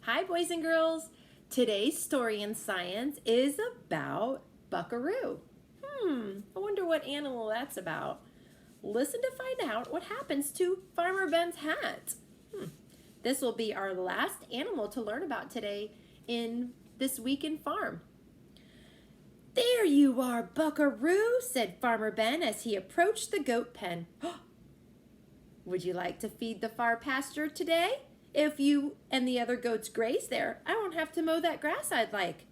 Hi, boys and girls. Today's story in science is about Buckaroo. I wonder what animal that's about. Listen to find out what happens to Farmer Ben's hat. This will be our last animal to learn about today in This Week in Farm. There you are, Buckaroo, said Farmer Ben as he approached the goat pen. Would you like to feed the far pasture today? If you and the other goats graze there, I won't have to mow that grass I'd like.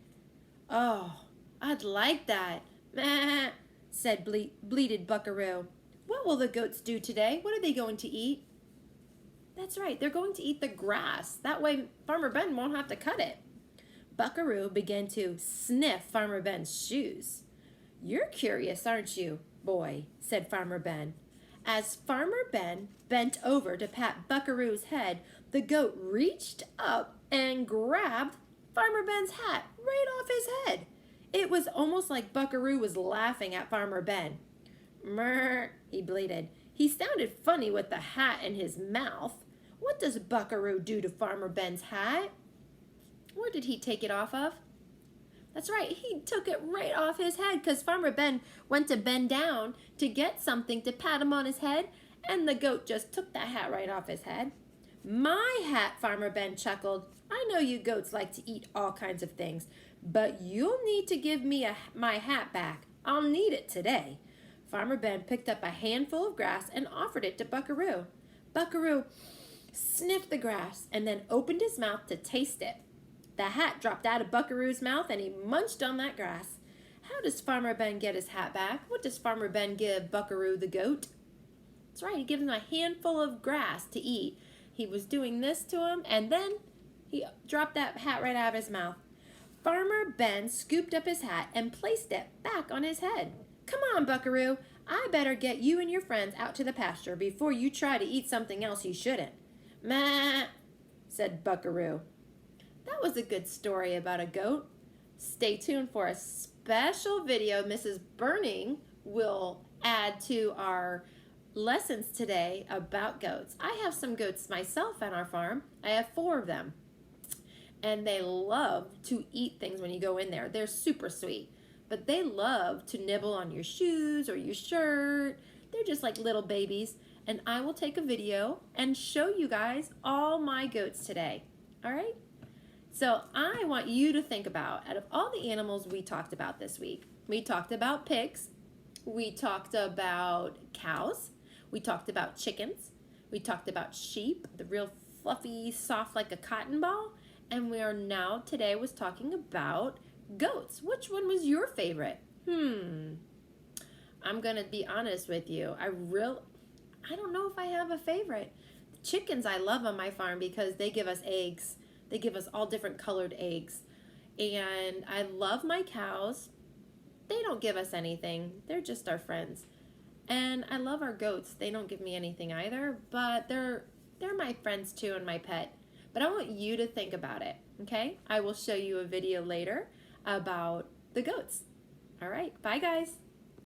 Oh, I'd like that, meh, said bleated Buckaroo. What will the goats do today? What are they going to eat? That's right, they're going to eat the grass. That way Farmer Ben won't have to cut it. Buckaroo began to sniff Farmer Ben's shoes. You're curious, aren't you, boy, said Farmer Ben. As Farmer Ben bent over to pat Buckaroo's head, the goat reached up and grabbed Farmer Ben's hat right off his head. It was almost like Buckaroo was laughing at Farmer Ben. Mrr, he bleated. He sounded funny with the hat in his mouth. What does Buckaroo do to Farmer Ben's hat? Where did he take it off of? That's right, he took it right off his head because Farmer Ben went to bend down to get something to pat him on his head, and the goat just took that hat right off his head. My hat, Farmer Ben chuckled. I know you goats like to eat all kinds of things, but you'll need to give me my hat back. I'll need it today. Farmer Ben picked up a handful of grass and offered it to Buckaroo. Buckaroo sniffed the grass and then opened his mouth to taste it. The hat dropped out of Buckaroo's mouth and he munched on that grass. How does Farmer Ben get his hat back? What does Farmer Ben give Buckaroo the goat? That's right, he gives him a handful of grass to eat. He was doing this to him and then he dropped that hat right out of his mouth. Farmer Ben scooped up his hat and placed it back on his head. Come on, Buckaroo. I better get you and your friends out to the pasture before you try to eat something else you shouldn't. Meh, said Buckaroo. That was a good story about a goat. Stay tuned for a special video Mrs. Burning will add to our lessons today about goats. I have some goats myself on our farm. I have 4 of them. And they love to eat things when you go in there. They're super sweet. But they love to nibble on your shoes or your shirt. They're just like little babies. And I will take a video and show you guys all my goats today. All right? So I want you to think about, out of all the animals we talked about this week, we talked about pigs, we talked about cows, we talked about chickens, we talked about sheep, the real fluffy, soft like a cotton ball, and we are now today was talking about goats. Which one was your favorite? I'm gonna be honest with you. I don't know if I have a favorite. The chickens I love on my farm because they give us eggs. They give us all different colored eggs. And I love my cows. They don't give us anything. They're just our friends. And I love our goats. They don't give me anything either, but they're my friends too and my pet. But I want you to think about it, okay? I will show you a video later about the goats. All right, bye guys.